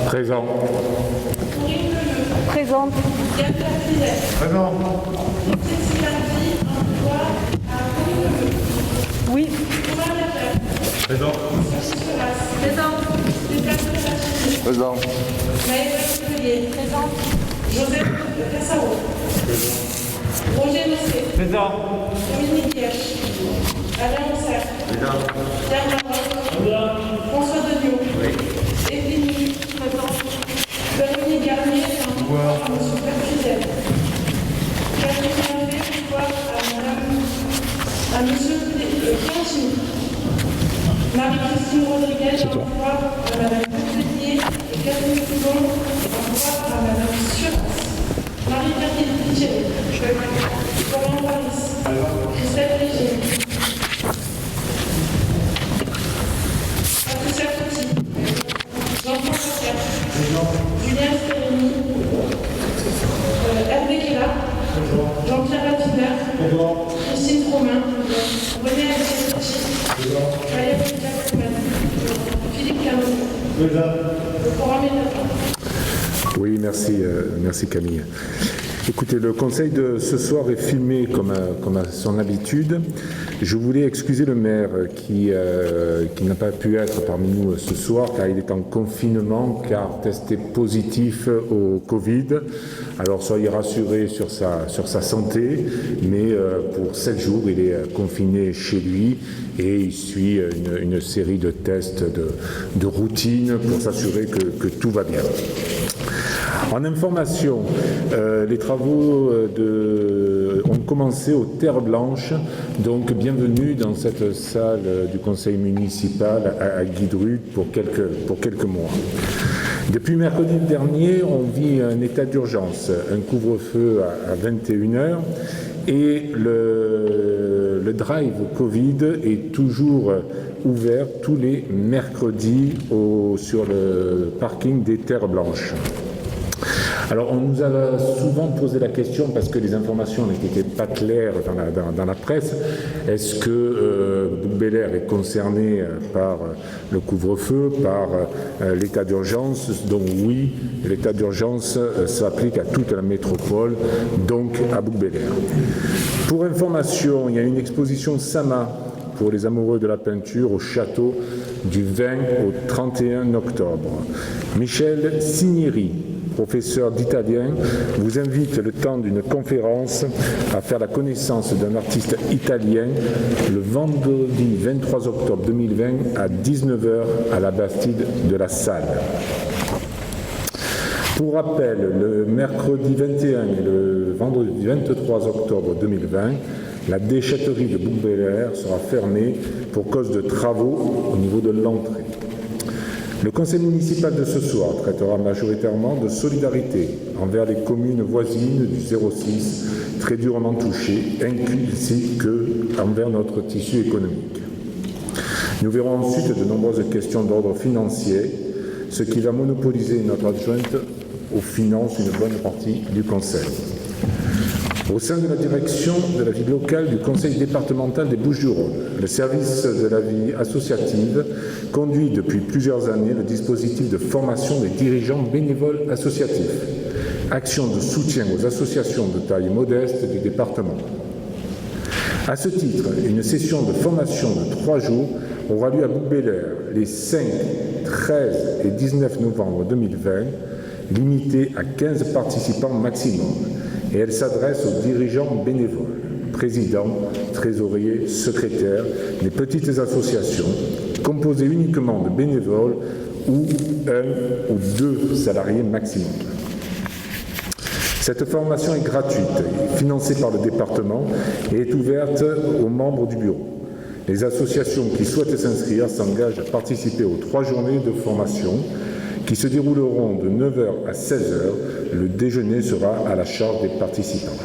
Présent. Présente. Présent. Oui. Présent. Présent. Joseph Cassaro. Roger Mossé. Présent. Dominique Dièche. Alain Mousser. Pierre Marotte. François Deniau. Evelyne présent. Dominique Garnier. Monsieur Pertuzel. Catherine Hervé. À Monsieur Pianchini. Marie-Christine Rodriguez. À Madame Coutelier et Catherine Coulon. À Madame Suras. Marie-Catherine Pittier. Florian Paris. Gisèle Léger. Patricia Coty. Jean-François Pierre. Julien Stérémy. Hervé Kella. Jean-Pierre Latiner. Christine Romain. René Alcécci. Valérie Jacquemin. Philippe Canon. Cora Ménata. Oui, merci Camille. Écoutez, le conseil de ce soir est filmé comme à son habitude. Je voulais excuser le maire qui n'a pas pu être parmi nous ce soir car il est en confinement, car testé positif au Covid. Alors soyez rassurés sur sa santé, mais pour 7 jours il est confiné chez lui et il suit une série de tests de routine pour s'assurer que tout va bien. En information, les travaux ont commencé aux Terres Blanches, donc bienvenue dans cette salle du conseil municipal à Guidruc pour quelques mois. Depuis mercredi dernier, on vit un état d'urgence, un couvre-feu à 21h et le drive Covid est toujours ouvert tous les mercredis sur le parking des Terres Blanches. Alors on nous a souvent posé la question, parce que les informations n'étaient pas claires dans la presse, est-ce que Bouc-Bel-Air est concerné par le couvre-feu, par l'état d'urgence? Donc oui, l'état d'urgence s'applique à toute la métropole, donc à Bouc-Bel-Air. Pour information, il y a une exposition Sama pour les amoureux de la peinture au château du 20 au 31 octobre. Michel Cinieri, professeur d'italien, vous invite le temps d'une conférence à faire la connaissance d'un artiste italien le vendredi 23 octobre 2020 à 19h à la Bastide de la Salle. Pour rappel, le mercredi 21 et le vendredi 23 octobre 2020, la déchetterie de Bouc-Bel-Air sera fermée pour cause de travaux au niveau de l'entrée. Le conseil municipal de ce soir traitera majoritairement de solidarité envers les communes voisines du 06 très durement touchées, ainsi que envers notre tissu économique. Nous verrons ensuite de nombreuses questions d'ordre financier, ce qui va monopoliser notre adjointe aux finances une bonne partie du conseil. Au sein de la direction de la vie locale du conseil départemental des Bouches-du-Rhône, le service de la vie associative conduit depuis plusieurs années le dispositif de formation des dirigeants bénévoles associatifs, action de soutien aux associations de taille modeste du département. À ce titre, une session de formation de 3 jours aura lieu à Bouc-Bel-Air les 5, 13 et 19 novembre 2020, limitée à 15 participants maximum. Et elle s'adresse aux dirigeants bénévoles, présidents, trésoriers, secrétaires des petites associations, composées uniquement de bénévoles ou 1 ou 2 salariés maximum. Cette formation est gratuite, financée par le département et est ouverte aux membres du bureau. Les associations qui souhaitent s'inscrire s'engagent à participer aux 3 journées de formation qui se dérouleront de 9h à 16h. Le déjeuner sera à la charge des participants.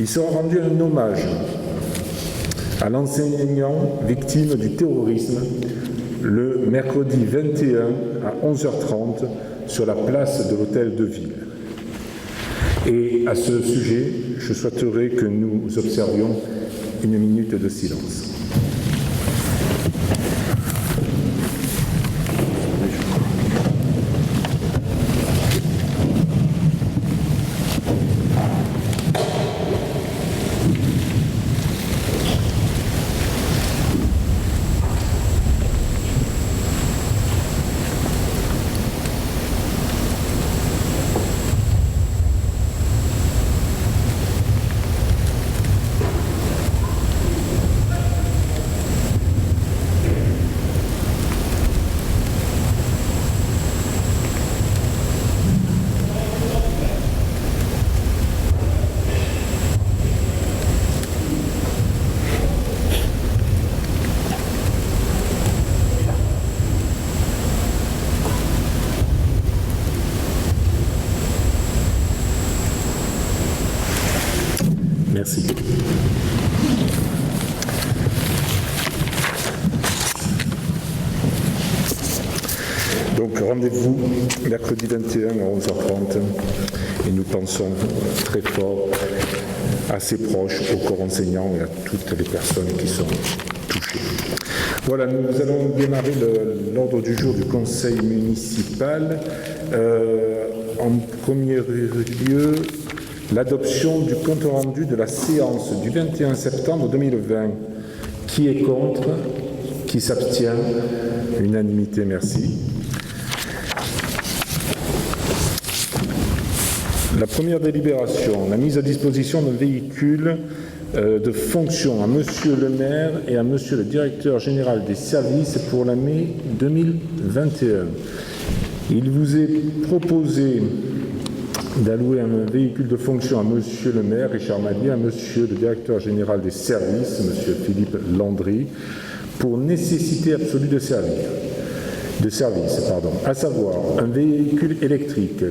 Il sera rendu un hommage à l'enseignant victime du terrorisme le mercredi 21 à 11h30 sur la place de l'Hôtel de Ville. Et à ce sujet, je souhaiterais que nous observions une minute de silence. Merci. Donc rendez-vous mercredi 21 à 11h30 et nous pensons très fort à ses proches, au corps enseignant et à toutes les personnes qui sont touchées. Voilà, nous allons démarrer l'ordre du jour du conseil municipal. En premier lieu, l'adoption du compte rendu de la séance du 21 septembre 2020. Qui est contre? Qui s'abstient? Unanimité, merci. La première délibération, la mise à disposition d'un véhicule de fonction à Monsieur le maire et à Monsieur le directeur général des services pour l'année 2021. Il vous est proposé d'allouer un véhicule de fonction à Monsieur le maire, Richard Malier, à Monsieur le directeur général des services, Monsieur Philippe Landry, pour nécessité absolue de service, à savoir un véhicule électrique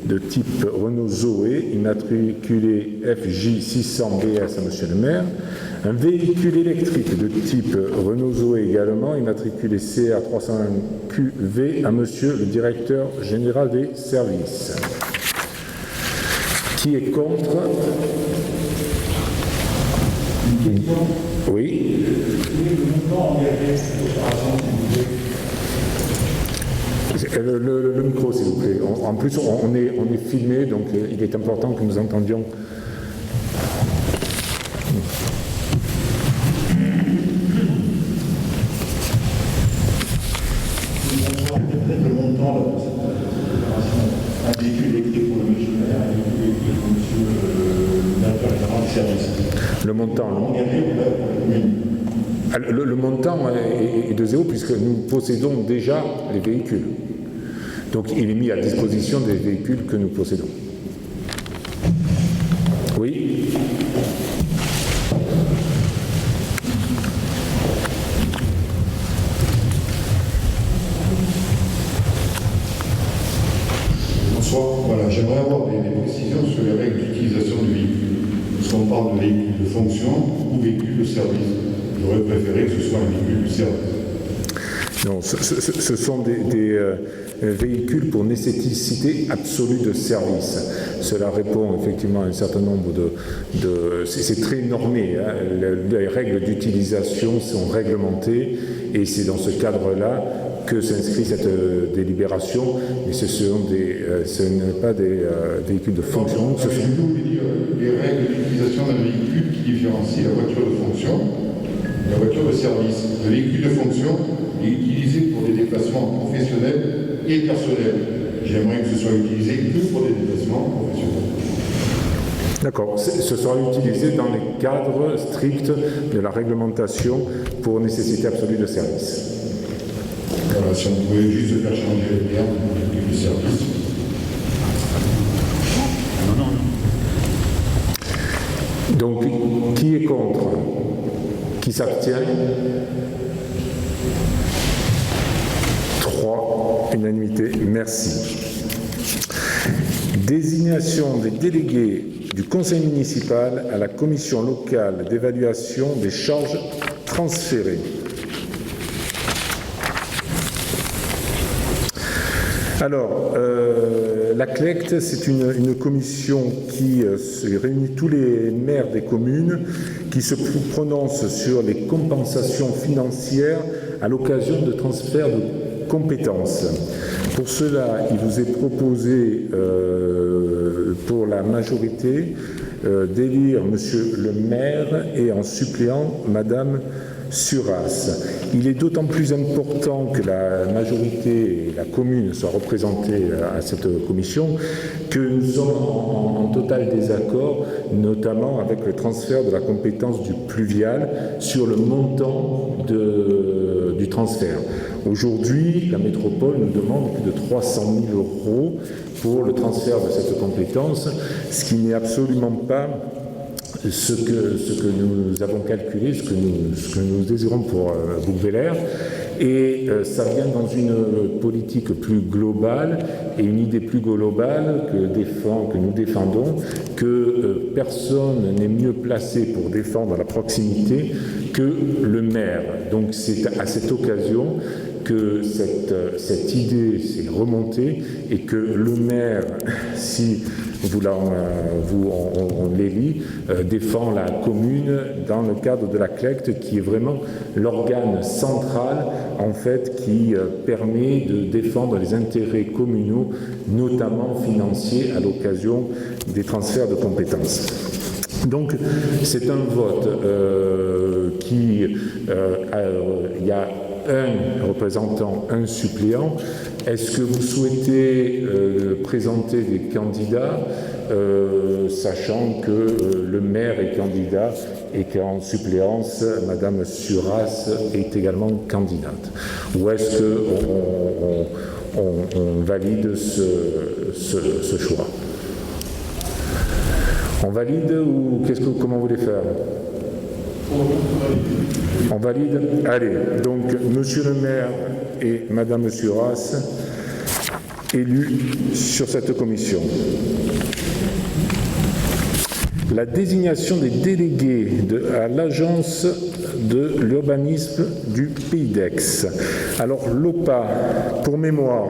de type Renault Zoé, immatriculé FJ600BS à Monsieur le maire, un véhicule électrique de type Renault Zoé également, immatriculé CR301QV à Monsieur le directeur général des services. Qui est contre? Oui. Le micro, s'il vous plaît. En plus, on est filmé, donc il est important que nous entendions. Le montant de cette opération, un véhicule électrique pour le monsieur le maire, un véhicule électrique pour monsieur le directeur général des services. Le montant, non? Le montant est de zéro puisque nous possédons déjà les véhicules. Donc il est mis à disposition des véhicules que nous possédons. Oui. Bonsoir. Voilà, j'aimerais avoir des précisions sur les règles d'utilisation du véhicule. Est-ce qu'on parle de véhicule de fonction ou véhicule de service? J'aurais préféré que ce soit un véhicule de service. Non, ce sont des véhicules pour nécessité absolue de service. Cela répond effectivement à un certain nombre de c'est très normé, hein. Les règles d'utilisation sont réglementées et c'est dans ce cadre-là que s'inscrit cette délibération, mais ce n'est pas des véhicules de fonction. Ce sont les règles d'utilisation d'un véhicule qui différencie la voiture de fonction et la voiture de service. Le véhicule de fonction est utilisé pour des déplacements professionnels et personnels. J'aimerais que ce soit utilisé que pour des déplacements professionnels. D'accord, ce sera utilisé dans les cadres stricts de la réglementation pour nécessité absolue de service. Voilà, si on pouvait juste faire changer les termes du service. Donc, qui est contre? Qui s'abstient? 3, unanimité, merci. Désignation des délégués du conseil municipal à la commission locale d'évaluation des charges transférées. Alors, la CLECT, c'est une commission qui réunit tous les maires des communes qui se prononcent sur les compensations financières à l'occasion de transferts de compétences. Pour cela, il vous est proposé, pour la majorité, d'élire Monsieur le maire et en suppléant Madame Suras. Il est d'autant plus important que la majorité et la commune soient représentées à cette commission que nous sommes en total désaccord, notamment avec le transfert de la compétence du pluvial sur le montant du transfert. Aujourd'hui, la métropole nous demande plus de 300 000 € pour le transfert de cette compétence, ce qui n'est absolument pas ce que nous avons calculé, ce que nous désirons pour Bouc-Bélair, Et ça vient dans une politique plus globale et une idée plus globale que nous défendons, que personne n'est mieux placé pour défendre la proximité que le maire. Donc c'est à cette occasion que cette idée s'est remontée et que le maire, si on l'élit, défend la commune dans le cadre de la CLECT, qui est vraiment l'organe central en fait qui permet de défendre les intérêts communaux, notamment financiers, à l'occasion des transferts de compétences. Donc c'est un vote il y a un représentant, un suppléant. Est-ce que vous souhaitez présenter des candidats, sachant que le maire est candidat et qu'en suppléance, Madame Suras est également candidate? Ou est-ce qu'on valide ce choix? On valide ou comment vous voulez faire? On valide? Allez, donc Monsieur le maire et Madame Suras élus sur cette commission. La désignation des délégués à l'agence de l'urbanisme du Pays d'Aix. Alors l'OPA, pour mémoire,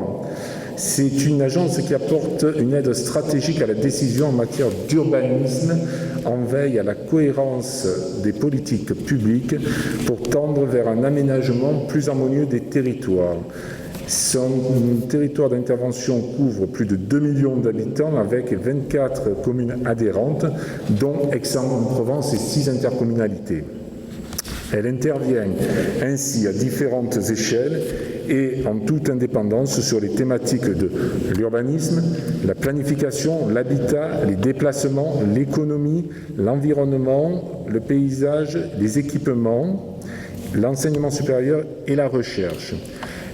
c'est une agence qui apporte une aide stratégique à la décision en matière d'urbanisme, en veille à la cohérence des politiques publiques pour tendre vers un aménagement plus harmonieux des territoires. Son territoire d'intervention couvre plus de 2 millions d'habitants avec 24 communes adhérentes, dont Aix-en-Provence et 6 intercommunalités. Elle intervient ainsi à différentes échelles et en toute indépendance sur les thématiques de l'urbanisme, la planification, l'habitat, les déplacements, l'économie, l'environnement, le paysage, les équipements, l'enseignement supérieur et la recherche.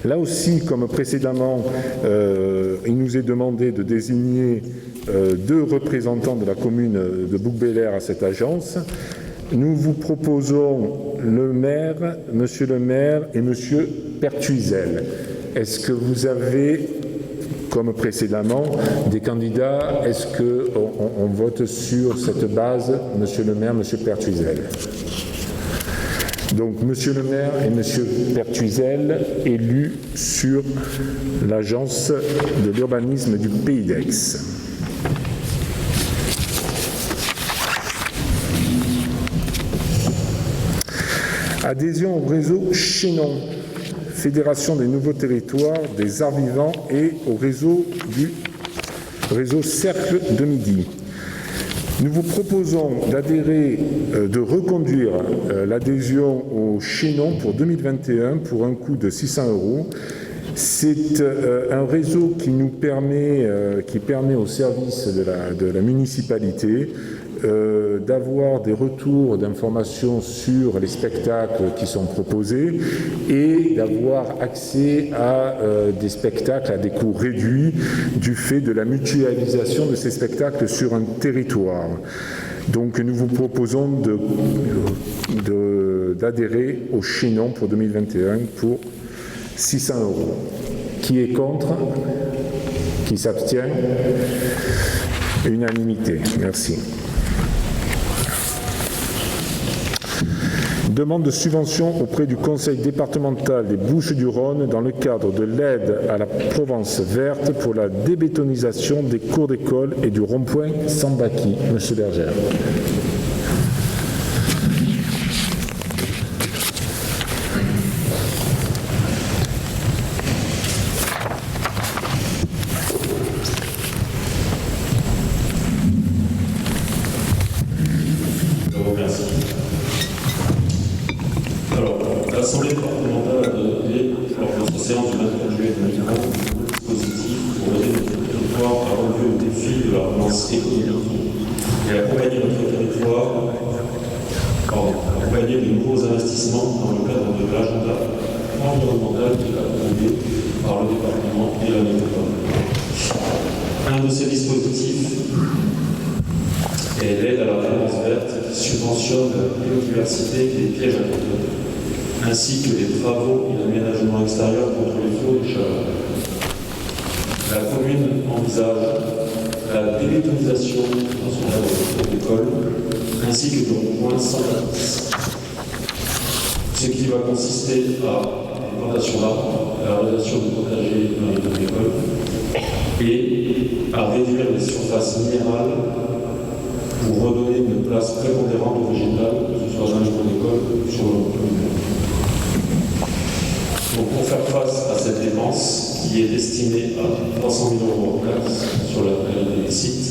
Là aussi, comme précédemment, il nous est demandé de désigner 2 représentants de la commune de Bouc-Bélair à cette agence. Nous vous proposons le maire, Monsieur le maire et Monsieur Pertuizel. Est-ce que vous avez, comme précédemment, des candidats? Est-ce qu'on vote sur cette base, Monsieur le maire, Monsieur Pertuizel? Donc, Monsieur le maire et Monsieur Pertuizel élus sur l'agence de l'urbanisme du Pays d'Aix. Adhésion au réseau Chaînon, Fédération des nouveaux territoires, des arts vivants et au réseau Cercle de Midi. Nous vous proposons de reconduire l'adhésion au Chaînon pour 2021 pour un coût de 600 €. C'est un réseau qui permet au service de la municipalité d'avoir des retours d'informations sur les spectacles qui sont proposés et d'avoir accès à des spectacles à des coûts réduits du fait de la mutualisation de ces spectacles sur un territoire. Donc nous vous proposons d'adhérer au Chaînon pour 2021 pour 600 €. Qui est contre? Qui s'abstient? Unanimité. Merci. Demande de subvention auprès du Conseil départemental des Bouches-du-Rhône dans le cadre de l'aide à la Provence verte pour la débétonisation des cours d'école et du rond-point Sambaki. Monsieur Berger. L'Assemblée départementale a adopté, lors de notre séance du 23 juillet 2020, un dispositif pour aider notre territoire à relever le défi de la relance économique et accompagner notre territoire, accompagner de nouveaux investissements dans le cadre de l'agenda environnemental qui est approuvé par le département et la métropole. Un de ces dispositifs est l'aide à la Provence verte qui subventionne la biodiversité des pièges agricoles. ainsi que les travaux et l'aménagement extérieur contre les flots et chaleur. La commune envisage la débétonisation dans son cadre d'école, ainsi que de rond-point sans bâtisse. Ce qui va consister à des plantations d'arbres, à la réalisation de potagers dans les zones d'école et à réduire les surfaces minérales pour redonner une place prépondérante au végétal, que ce soit dans les zones d'école ou sur le commune. Donc pour faire face à cette dépense, qui est destinée à 300 000 € en place sur la qualité des sites,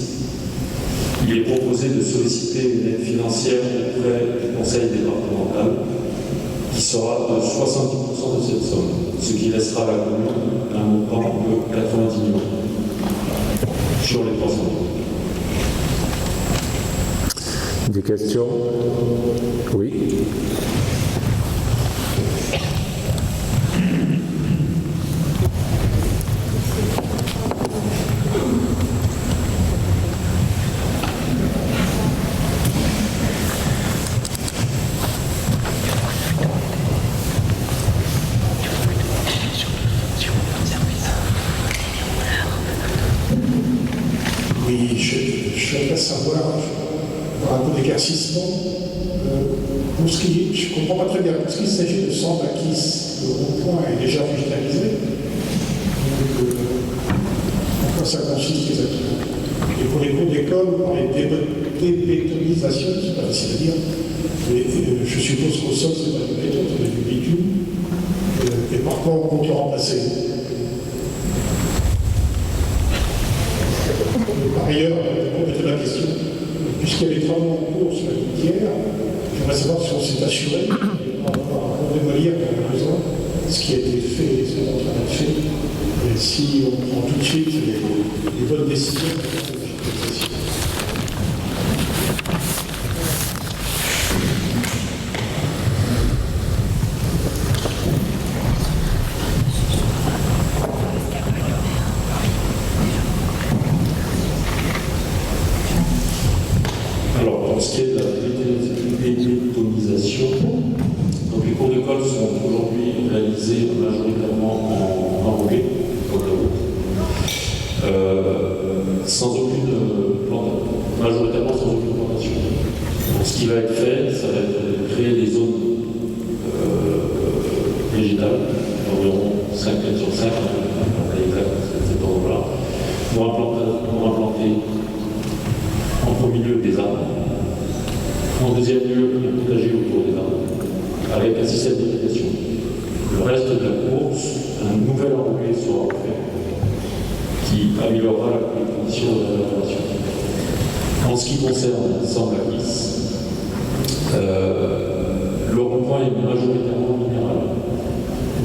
il est proposé de solliciter une aide financière auprès du Conseil départemental qui sera de 70% de cette somme, ce qui laissera à la commune un montant de 90 000 € sur les 300 000 €. Des questions? Oui. Oui, je voudrais savoir, avoir un peu d'éclaircissement. Pour ce qui est, je ne comprends pas très bien, pour ce qui s'agit de Sambakis, le rond-point est déjà végétalisé. Donc, en quoi ça consiste exactement? Et pour les cours d'école, on parle de débétonisation, c'est pas facile à dire. Mais, je suppose qu'au sol, c'est pas du béton, c'est du bitume. Et par quoi on compte le remplacer? Par ailleurs, pour compléter ma question, puisqu'il y a des travaux en cours sur la litière, j'aimerais savoir si on s'est assuré on démolir dans le besoin ce qui a été fait, ce qui est en train d'être fait, et si on prend tout de suite les bonnes décisions de la végétalisation. Ce qui est de la débétonisation, donc les cours d'école sont aujourd'hui réalisés majoritairement en enrobé, comme la route, sans aucune plantation, majoritairement sans aucune plantation. Donc ce qui va être fait, ça va être de créer des zones végétales, d'environ 5 mètres sur 5, cet ordre-là, pour implanter en premier lieu des arbres. En deuxième lieu, un potager autour des arbres, avec un système d'irrigation. Le reste de la course, un nouvel enrobé sera fait, qui améliorera les conditions de réservation. En ce qui concerne Sambakis, le rond-point est majoritairement minéral.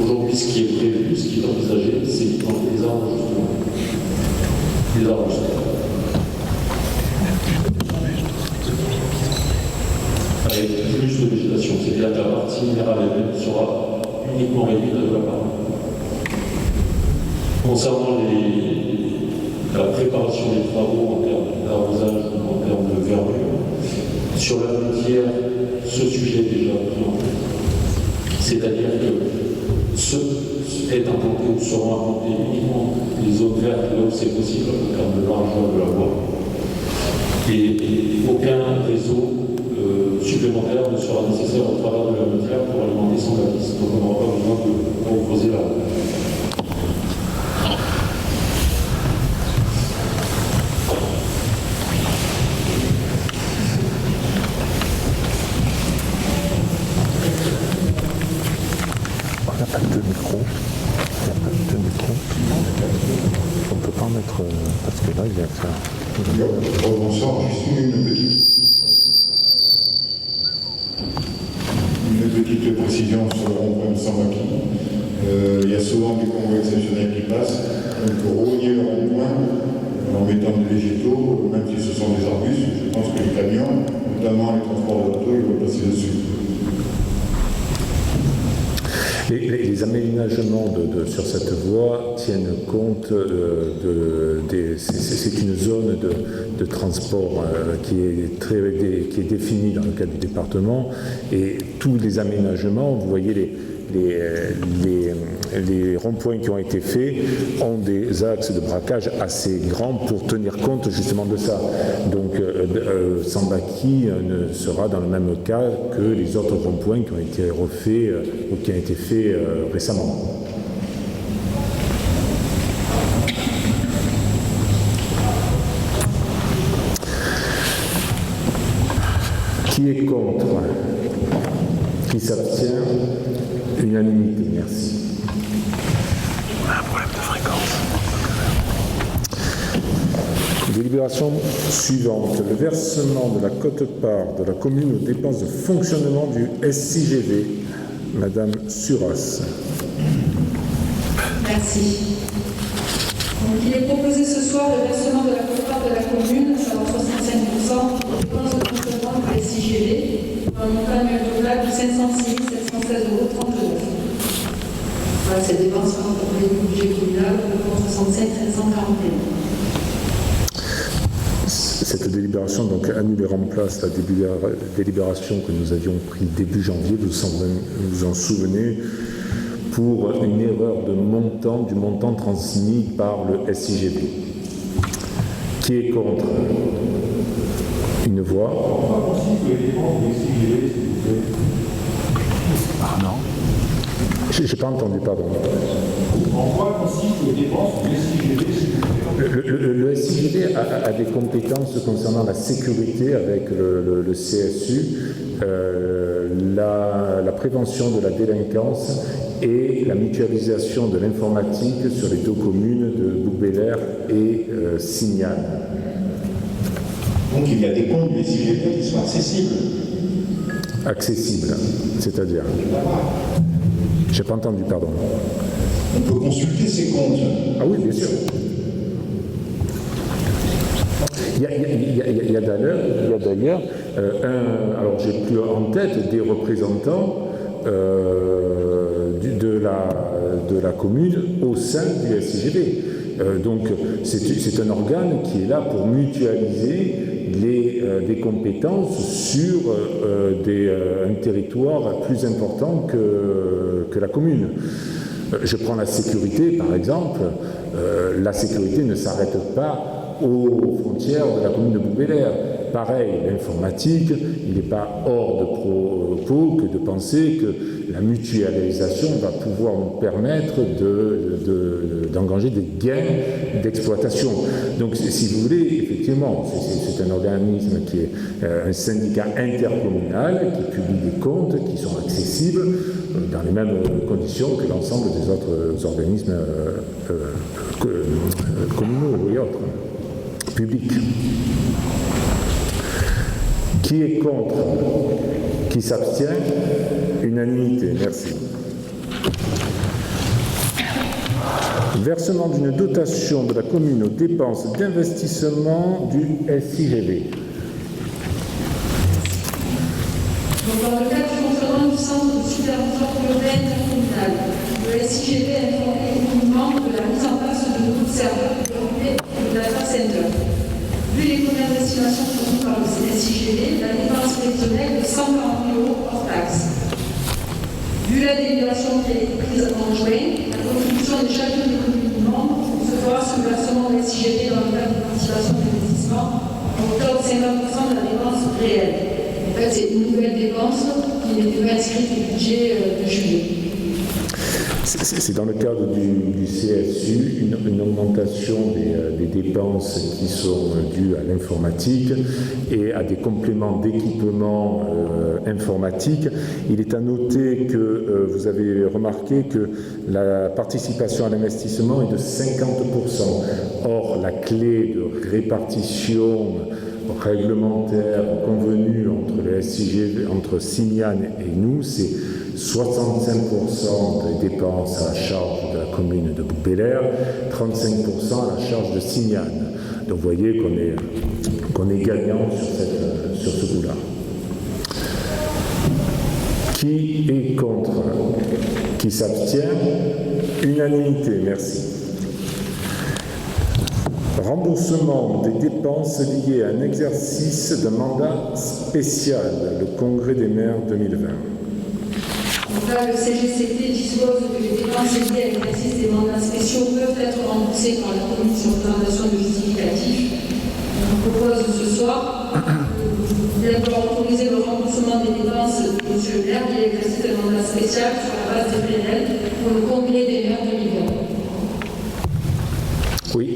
Aujourd'hui, ce qui est prévu, ce qui est envisagé, c'est planter des arbres justement. Des arbres justement. Avec plus de végétation, c'est-à-dire que la partie minérale elle-même sera uniquement réduite à de la part. Concernant la préparation des travaux en termes d'arrosage ou en termes de verdure, sur la litière, ce sujet est déjà pris en compte. C'est-à-dire que ceux est implanté ou seront implantés uniquement les zones vertes là où c'est possible en termes de largeur de la voie. Et aucun réseau supplémentaire ne sera nécessaire au travers de la litière pour alimenter son bâtisse. Donc on n'aura pas besoin de creuser la route. On n'a pas de micro. Il n'y a pas de micro. On ne peut pas en mettre parce que là il y a ça. Bonsoir, juste une petite précision sur le rond-point de Sambakis. Il y a souvent des convois exceptionnels qui passent, donc rogner le rond-point en mettant des végétaux, même si ce sont des arbustes, je pense que les camions, notamment les transports d'auto, ils vont passer dessus. Les aménagements aménagements sur cette voie tiennent compte c'est une zone de transport qui est définie dans le cadre du département, et tous les aménagements, vous voyez les ronds-points qui ont été faits ont des axes de braquage assez grands pour tenir compte justement de ça. Donc Sambaki ne sera dans le même cas que les autres ronds-points qui ont été refaits ou qui ont été faits récemment. Qui est contre? Qui s'abstient? Unanimité, merci. On a un problème de fréquence. Délibération suivante. Le versement de la quote-part de la commune aux dépenses de fonctionnement du SIGV. Madame Suras. Merci. Donc, il est proposé ce soir le versement de la quote-part de la commune, à savoir 65% aux dépenses de fonctionnement du SIGV, dans un montant annuel total de 506 716,39 €. Voilà, cette dépense sera pour le budget communal de 67 741. Cette délibération donc annule et remplace la délibération que nous avions prise début janvier, vous vous en souvenez, pour une erreur de montant, du montant transmis par le SIGV. Qui est contre? Une voix. Ah non. J'ai pas entendu, pardon. En quoi consistent les dépenses du SIGV, s'il vous plaît? Le SIGV a des compétences concernant la sécurité avec le CSU, la prévention de la délinquance et la mutualisation de l'informatique sur les deux communes de Bouc-Bélair et Signane. Donc il y a des comptes du SIGV qui sont accessibles. Accessibles, c'est-à-dire? J'ai pas entendu, pardon. On peut consulter ces comptes. Ah oui, bien sûr. Il y a d'ailleurs alors j'ai plus en tête des représentants de la commune au sein du SIGV. Donc c'est un organe qui est là pour mutualiser des compétences sur un territoire plus important que la commune. Je prends la sécurité, par exemple. La sécurité ne s'arrête pas aux frontières de la commune de Bouc-Bélair. Pareil, l'informatique, il n'est pas hors de propos que de penser que la mutualisation va pouvoir nous permettre d'engranger des gains d'exploitation. Donc, si vous voulez, effectivement, c'est un organisme qui est un syndicat intercommunal qui publie des comptes qui sont accessibles dans les mêmes conditions que l'ensemble des autres organismes communaux et autres, publics. Qui est contre? Qui s'abstient? Unanimité, merci. Versement d'une dotation de la commune aux dépenses d'investissement du SIGV. Donc, dans le cadre du fonctionnement du centre de supervision urbaine intercommunale, le SIGV a informé les communes membres de la mise en place de nouveaux serveurs développés de la data center. Vu les premières estimations fournies par le SIGV, la dépense prévisionnelle est de 140 € hors taxe. Vu la délibération qui a été prise en juin, la contribution de chacune des communes membres se fera sur le versement de SIGV dans le cadre de participation d'investissement à hauteur de 50% de la dépense réelle. En fait, c'est une nouvelle dépense qui n'était pas inscrite au budget de juillet. C'est dans le cadre du CSU une augmentation des dépenses qui sont dues à l'informatique et à des compléments d'équipement informatique. Il est à noter que vous avez remarqué que la participation à l'investissement est de 50%. Or, la clé de répartition réglementaire convenue entre le SIGV, entre Signane et nous, c'est 65% des dépenses à la charge de la commune de Bouc-Bélair, 35% à la charge de Signane. Donc vous voyez qu'on est gagnant sur ce coup-là. Qui est contre? Qui s'abstient? Unanimité, merci. Remboursement des dépenses liées à un exercice de mandat spécial, le Congrès des maires 2020. Donc là, le CGCT dispose que les dépenses liées à l'exercice des mandats spéciaux peuvent être remboursées par la commune sur présentation de justificatif. On propose ce soir d'autoriser le remboursement des dépenses de M. le maire qui exerce un mandat spécial sur la base des PNL pour le Congrès des maires 2020. Oui.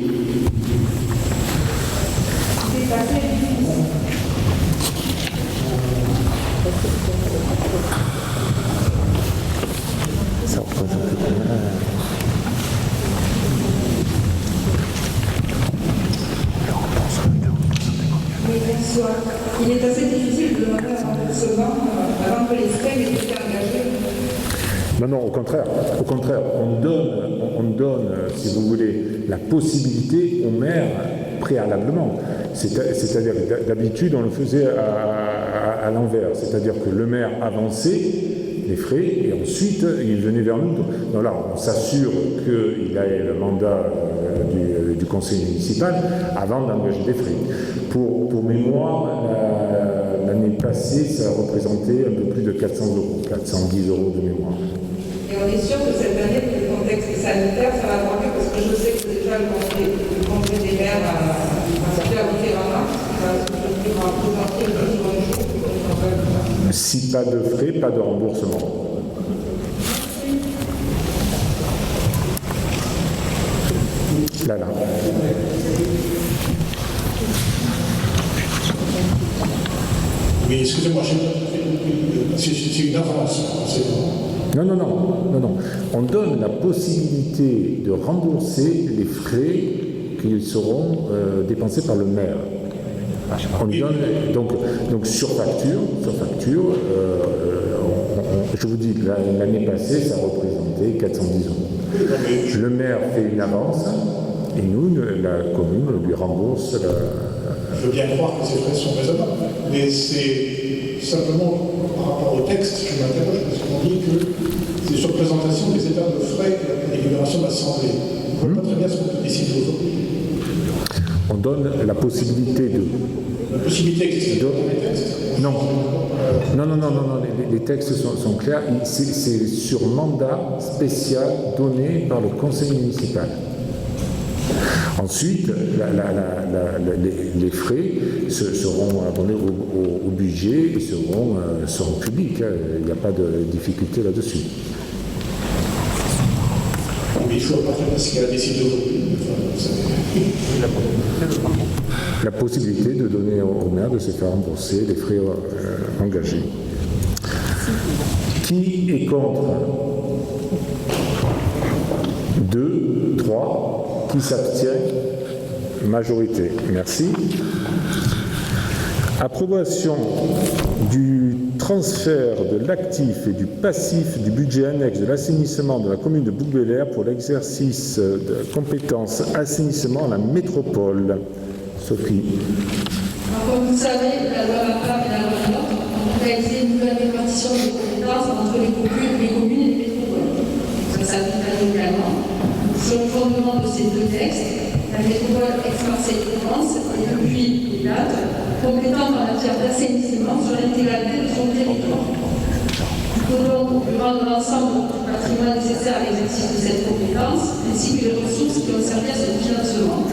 Ça représente Bonsoir. Il est assez difficile de demander un remboursement avant que les frais aient été engagés. Non, au contraire, on donne, si vous voulez, la possibilité au maire préalablement. C'est-à-dire que d'habitude, on le faisait à l'envers. C'est-à-dire que le maire avançait les frais et ensuite, il venait vers nous. Donc là, on s'assure qu'il a le mandat du conseil municipal avant d'engager des frais. Pour mémoire, l'année passée, ça représentait un peu plus de 400 euros, 410 euros de mémoire. Et on est sûr que cette année, avec le contexte sanitaire, ça va avoir mieux parce que je sais que déjà le congrès des maires a fait à Ferrara, Si pas de frais, pas de remboursement. Là. Mais excusez-moi, je n'ai pas compris. C'est une avance, c'est bon. Non. On donne la possibilité de rembourser les frais qui seront dépensés par le maire. On donne donc sur facture, je vous dis, l'année passée, ça représentait 410 euros. Le maire fait une avance et nous, la commune, lui rembourse la... Je veux bien croire que ces frais sont raisonnables, mais c'est simplement par rapport au texte, je m'interroge parce qu'on dit que c'est sur présentation des états de frais de la délibération de l'Assemblée. On ne voit pas très bien ce qu'on peut décider aujourd'hui. On donne la possibilité de... La possibilité existe dans les textes? Non, les textes sont clairs. C'est sur mandat spécial donné par le conseil municipal. Ensuite, les frais seront abonnés au budget et seront publics. Il n'y a pas de difficulté là-dessus. Mais il ne faut pas très bien ce qu'elle a décidé aujourd'hui. La possibilité de donner au maire de se faire rembourser les frais engagés. Qui est contre? 2, 3. Qui s'abstient? Majorité. Merci. Approbation du transfert de l'actif et du passif du budget annexe de l'assainissement de la commune de Bouc-Bélier pour l'exercice de compétences assainissement à la métropole. Sophie. Comme vous le savez, la loi MAPAM et la loi NOTRe ont réalisé une nouvelle répartition des compétences entre les communes et les métropoles. Ça s'applique à nous également. Sur le fondement de ces deux textes, la métropole ex-Marseille France et depuis les dates compétente en matière d'assainissement sur l'intégralité de son territoire. Il faut donc rendre l'ensemble du patrimoine nécessaire à l'exercice de cette compétence, ainsi que les ressources qui ont servi à son financement.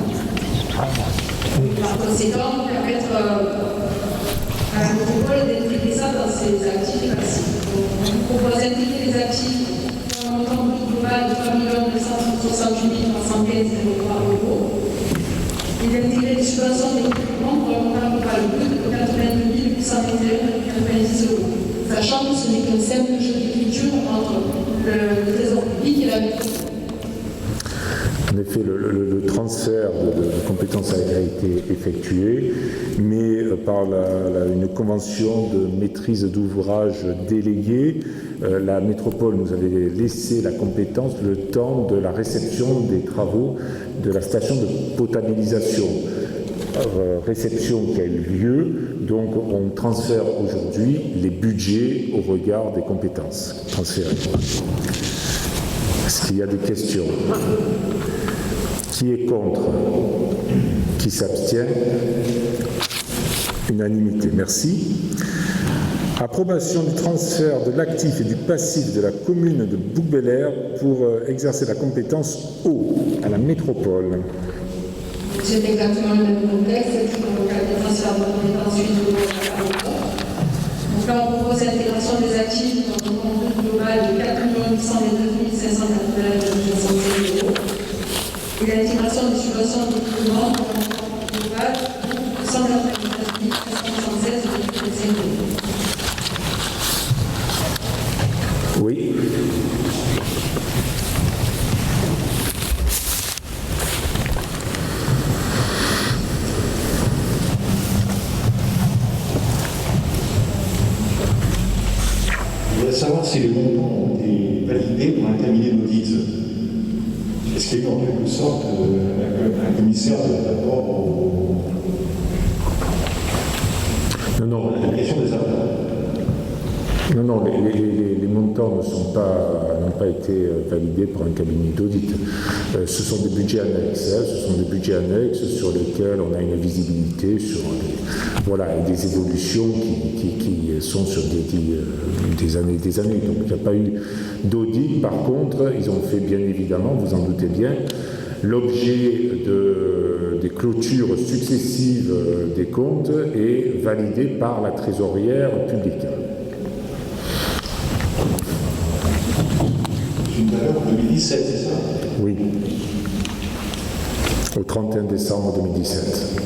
Par conséquent, permettre à la métropole d'intégrer ça dans ses actifs et passifs. On propose d'intégrer les actifs pour un montant global de 3 968 315,03 € et d'intégrer les subventions d'équipement pour un montant global de 82 821,90 €. Sachant que ce n'est qu'un simple jeu d'écriture entre le trésor public et la métropole. En effet, le transfert de compétences a été effectué, mais par une convention de maîtrise d'ouvrage déléguée, la métropole nous avait laissé la compétence le temps de la réception des travaux de la station de potabilisation. réception qui a eu lieu. Donc on transfère aujourd'hui les budgets au regard des compétences transférées. Est-ce qu'il y a des questions? Qui est contre? Qui s'abstient? Unanimité. Merci. Approbation du transfert de l'actif et du passif de la commune de Bouc-Bel-Air pour exercer la compétence eau à la métropole. C'est exactement le même contexte qui provoque des transferts de compétences suite au Donc là, on propose l'intégration des actifs dans un compte global de 4 829 581,65 € et l'intégration des subventions de doublement dans un compte global de 199 376,35 €. Oui. Je voudrais savoir si les montants ont été validés par un cabinet d'audit. Est-ce qu'il y a eu en quelque sorte un commissaire d'apport au... Non, la question des apports? non, les montants n'ont pas été validés par un cabinet d'audit. Ce sont des budgets annexes, sur lesquels on a une visibilité sur et des évolutions qui sont sur des années. Donc il n'y a pas eu d'audit. Par contre, ils ont fait bien évidemment, vous en doutez bien, l'objet des clôtures successives des comptes est validé par la trésorière publique. Une valeur 2017, c'est ça? Oui. Au 31 décembre 2017.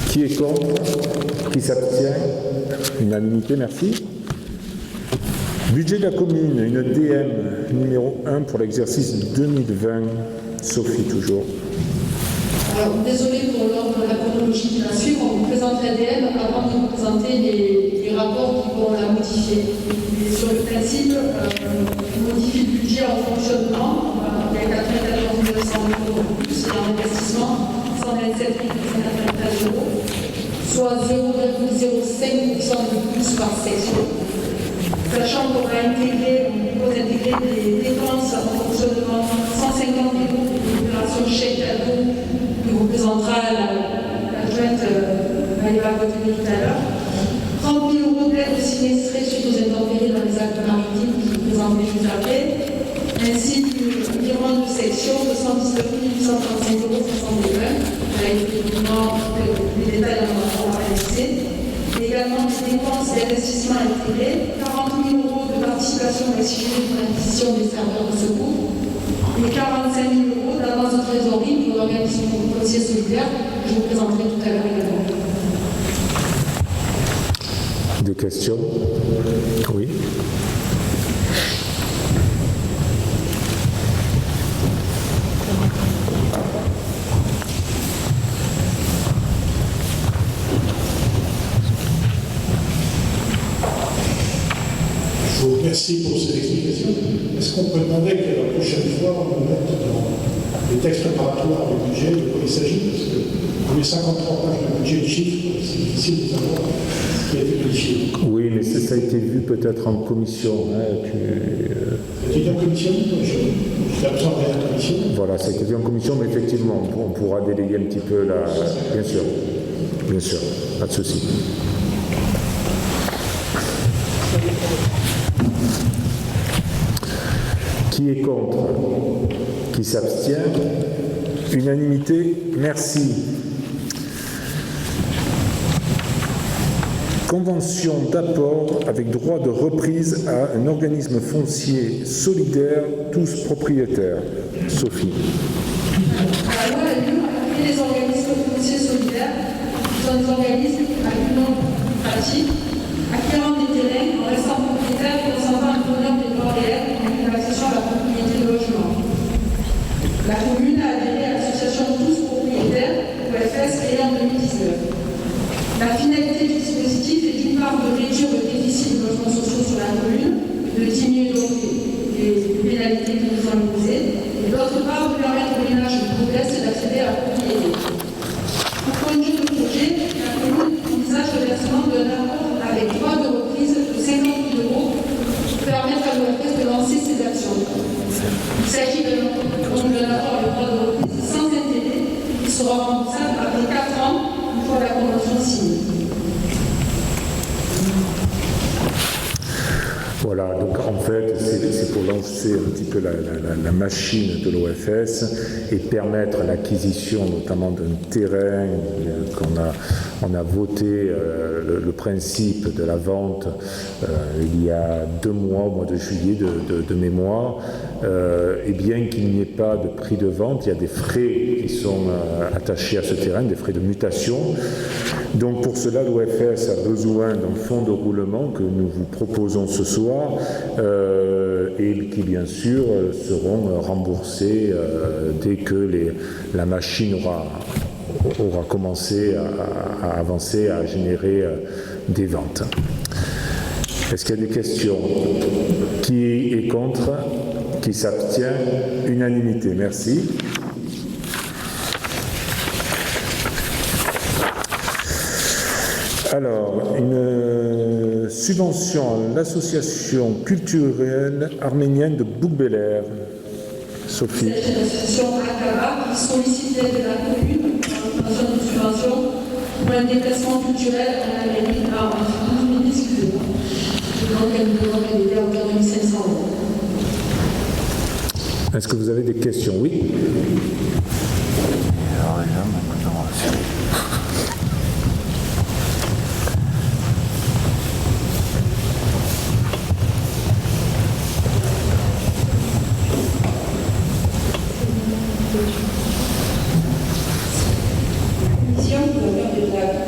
Qui est contre? Qui s'abstient? Unanimité, merci. Budget de la commune, une DM numéro 1 pour l'exercice 2020. Sophie, toujours. Alors, désolé pour l'ordre de la chronologie qui va suivre, on vous présente l'ADM avant de vous présenter les rapports qui vont la modifier. Et sur le principe, on modifie le budget en fonctionnement, il y a 94 900 € de plus, et en investissement, 127 593 €, soit 0,05% de plus par section. Sachant qu'on va intégrer des dépenses en fonctionnement, 150 € de l'opération chèque cadeau que vous présentera l'adjointe Maëva Gauthier tout à l'heure. 30 000 € d'aide sinistrée suite aux intempéries dans les Alpes maritimes qui vous présenterez juste après, ainsi qu'un virement de section de 119 835 € 520, avec les détails dans le rapport réalisé. Également des dépenses d'investissement intégrées, 40 000 € de participation à la SIG pour l'acquisition des serveurs de secours et 45 000 € d'avance de trésorerie pour l'organisme foncier solidaire que je vous présenterai tout à l'heure également. Des questions? Oui. Je vous remercie pour ces explications. Est-ce qu'on peut demander que la prochaine fois, on mette dans les textes préparatoires du budget de quoi il s'agit? Parce que pour les 53 pages de budget de chiffres, c'est difficile de savoir ce qui a été modifié. Oui, mais ça a été vu peut-être en commission. C'était en commission? J'étais absent de la commission. Voilà, ça a été vu en commission, mais effectivement, on pourra déléguer un petit peu la... Bien sûr, pas de souci. Qui est contre? Qui s'abstient? Unanimité, merci. Convention d'apport avec droit de reprise à un organisme foncier solidaire, tous propriétaires. Sophie. Alors, moi, les organismes fonciers solidaires sont des organismes à but non lucratif, acquérant des terrains en restant propriétaires et conservant un bonheur des droits réels en l'accession à la propriété de logement. La commune a adhéré à l'association Tous Propriétaires, OFS, créée en 2019. La finalité du dispositif est d'une part de réduire le déficit de logements sociaux sur la commune, de diminuer donc les délais qui nous sont imposés, et d'autre part de permettre aux ménages modestes d'accéder à la propriété. Pour conduire le projet, la commune envisage le versement d'un apport avec droit de reprise de 50 000 € pour permettre à l'OFS de lancer ses actions. Il s'agit d'un apport avec droit de reprise sans intérêt qui sera remboursable après 4 ans une fois la convention signée. Voilà, donc en fait, c'est pour lancer un petit peu la machine de l'OFS et permettre l'acquisition notamment d'un terrain qu'on a voté le principe de la vente il y a 2 mois, au mois de juillet de mémoire, et bien qu'il n'y ait pas de prix de vente, il y a des frais qui sont attachés à ce terrain, des frais de mutation. Donc pour cela, l'OFS a besoin d'un fonds de roulement que nous vous proposons ce soir et qui bien sûr seront remboursés dès que la machine aura commencé à avancer, à générer des ventes. Est-ce qu'il y a des questions? Qui est contre? Qui s'abstient? Unanimité. Merci. Alors, une subvention à l'association culturelle arménienne de Bouc-Bélair. Sophie. C'est une association ACABA qui sollicite l'aide de la commune dans une subvention pour un déplacement culturel en Amérique. Excusez-moi. Donc, elle nous demande d'aider à hauteur de 1 500 €. Est-ce que vous avez des questions? Oui.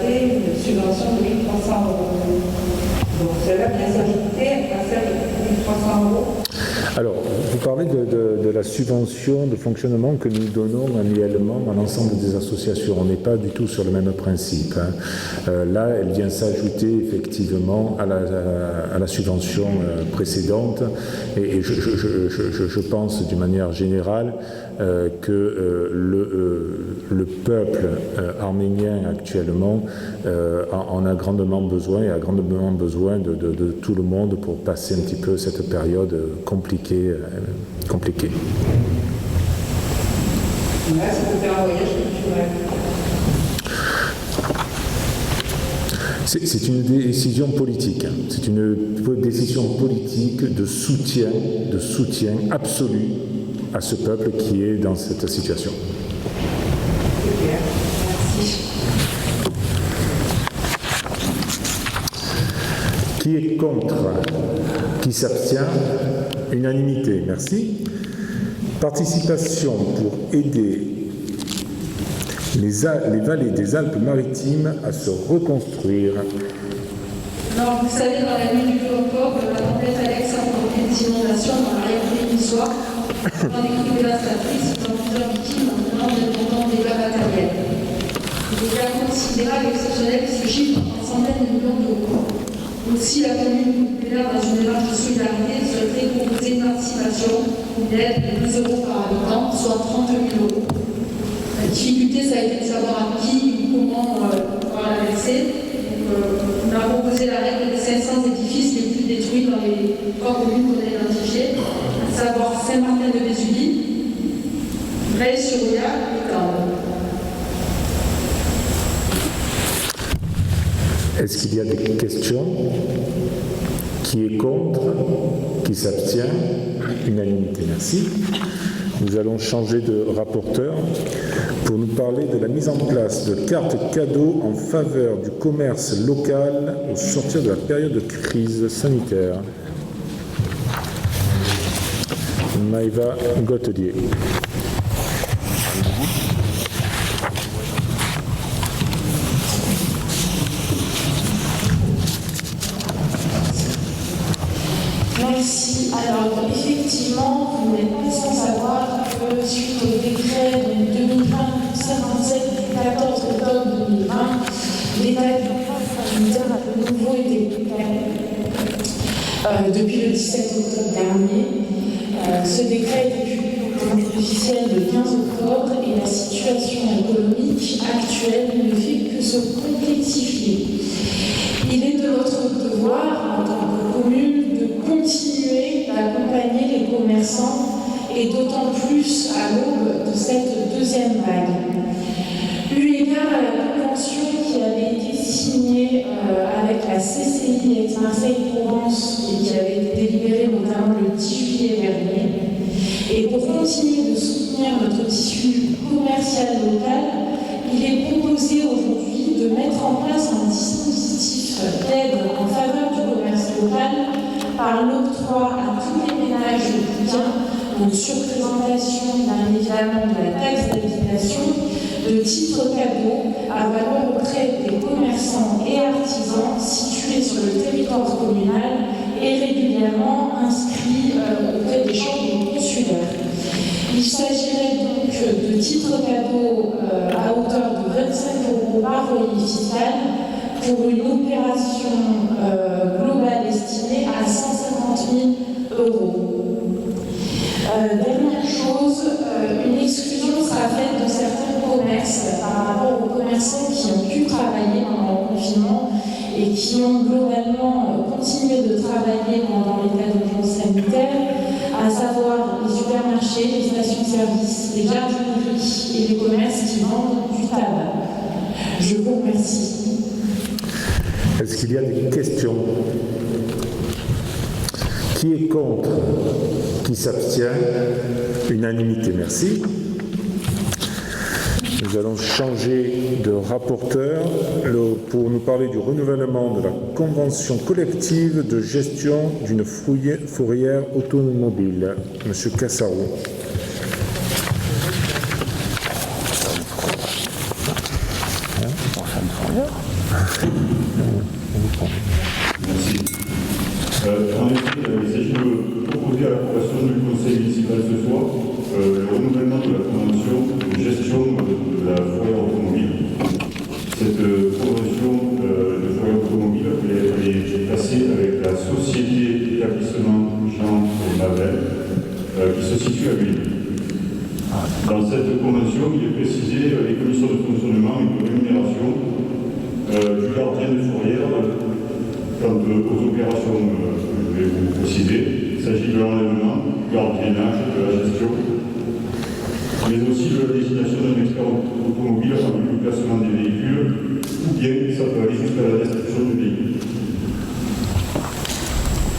Une subvention de 1 300 €. Donc cela vient s'ajouter à celle de 1 300 €. Alors, vous parlez de la subvention de fonctionnement que nous donnons annuellement à l'ensemble des associations. On n'est pas du tout sur le même principe. Là, elle vient s'ajouter effectivement à la subvention précédente. Et je pense d'une manière générale que le peuple arménien actuellement en a grandement besoin et a grandement besoin de tout le monde pour passer un petit peu cette période compliquée. C'est une décision politique. C'est une décision politique de soutien absolu à ce peuple qui est dans cette situation. Merci. Qui est contre? Qui s'abstient? Unanimité. Merci. Participation pour aider les vallées des Alpes-Maritimes à se reconstruire. Alors, vous savez, dans la nuit du 2 octobre, la tempête Alex a provoqué des inondations dans l'arrière-pays niçois. Dans des crues dévastatrices, faisant plusieurs victimes en prenant d'importants dégâts matériels. Des dégâts considérables et exceptionnels qui se chiffrent en centaines de millions d'euros. Aussi, la commune populaire, dans une démarche de solidarité, souhaiterait proposer une participation, une aide de 12 € par habitant, soit 30 000 €. La difficulté, ça a été de savoir à qui ou comment pouvoir la verser. On a proposé la règle des 500 édifices les plus détruits dans les 3 communes qu'on a identifiées, à savoir Saint-Martin-de-Vésulie, Bray-sur-Oya et Tarbes. Est-ce qu'il y a des questions? Qui est contre? Qui s'abstient? Unanimité, merci. Nous allons changer de rapporteur pour nous parler de la mise en place de cartes cadeaux en faveur du commerce local au sortir de la période de crise sanitaire. Maëva Gautelier. Merci. Alors, effectivement, vous n'êtes pas sans savoir que suite au décret de 2020-57 du 14 octobre 2020, l'état d'urgence sanitaire a de nouveau été déclaré depuis le 17 octobre dernier. Ce décret a été publié au journal officiel le 15 octobre et la situation économique actuelle ne fait que se complexifier. Il est de notre devoir, en tant que commune, de continuer d'accompagner les commerçants et d'autant plus à l'aube de cette deuxième vague. Eu égard à la convention qui avait été signée avec la CCI Aix-Marseille-Provence et qui avait été délibérée notamment le 10 juillet dernier, et pour continuer de soutenir notre tissu commercial local, il est proposé aujourd'hui de mettre en place un dispositif d'aide en faveur du commerce local par l'octroi à tous les ménages de biens, donc sur présentation bien évidemment de la taxe d'habitation, de titres cadeaux à valeur auprès des commerçants et artisans situés sur le territoire communal et régulièrement inscrits auprès des chambres consulaires. Il s'agirait donc de titres cadeaux à hauteur de 25 € par foyer fiscal pour une opération globale estimée à 150 000 €. Dernière chose, une exclusion sera faite de certains commerces par rapport aux commerçants qui ont pu travailler pendant le confinement et qui ont globalement continué de travailler pendant l'état d'urgence sanitaire, à savoir les supermarchés, les stations-service, les jardineries et les commerces qui vendent du tabac. Je vous remercie. Est-ce qu'il y a des questions? Qui est contre? Qui s'abstient? Unanimité, merci. Nous allons changer de rapporteur pour nous parler du renouvellement de la convention collective de gestion d'une fourrière automobile. Monsieur Cassaro. Merci. En effet, il s'agit de proposer à l'approbation du Conseil municipal ce soir le renouvellement de la convention de gestion de la fourrière automobile. Cette convention de fourrière automobile est passée avec la société d'établissement Jean et Mabel qui se situe à Lille. Dans cette convention, il est précisé les conditions de fonctionnement et de rémunération du gardien de fourrière quant aux opérations je vais vous préciser. Il s'agit de l'enlèvement, du gardiennage, de la gestion, mais aussi de la désignation d'un expert automobile en vue du placement des véhicules, ou bien ça peut aller jusqu'à la destruction du véhicule.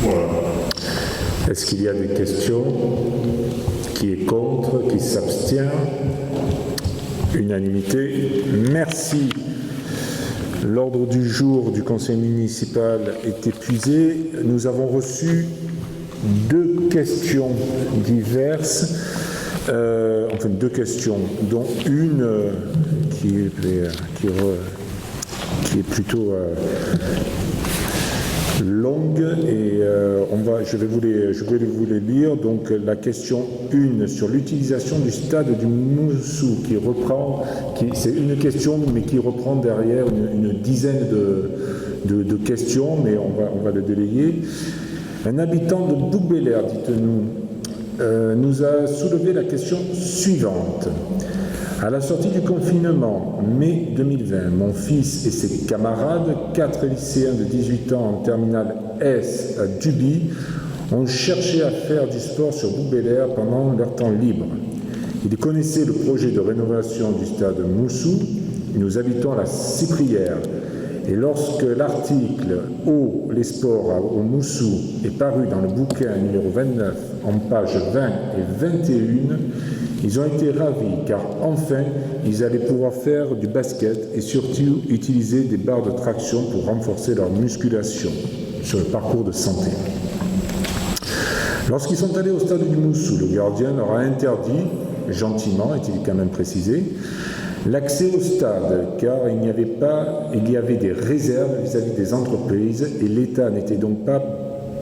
Voilà. Est-ce qu'il y a des questions? Qui est contre? Qui s'abstient? Unanimité. Merci. L'ordre du jour du conseil municipal est épuisé. Nous avons reçu 2 questions diverses, enfin 2 questions, dont une qui est plutôt longue et je vais vous les lire. Donc la question 1 sur l'utilisation du stade du Moussou c'est une question mais qui reprend derrière une dizaine de questions, mais on va le délayer. Un habitant de Bouc-Béliard, dites-nous, nous a soulevé la question suivante. À la sortie du confinement, mai 2020, mon fils et ses camarades, 4 lycéens de 18 ans en terminale S à Duby, ont cherché à faire du sport sur Bouc-Béliard pendant leur temps libre. Ils connaissaient le projet de rénovation du stade Moussou. Nous habitons à la Cyprière. Et lorsque l'article « Eau, les sports au Moussou » est paru dans le bouquin numéro 29 en pages 20 et 21, ils ont été ravis car enfin ils allaient pouvoir faire du basket et surtout utiliser des barres de traction pour renforcer leur musculation sur le parcours de santé. Lorsqu'ils sont allés au stade du Moussou, le gardien leur a interdit, gentiment, est-il quand même précisé, l'accès au stade, car il y avait des réserves vis-à-vis des entreprises et l'État n'était donc pas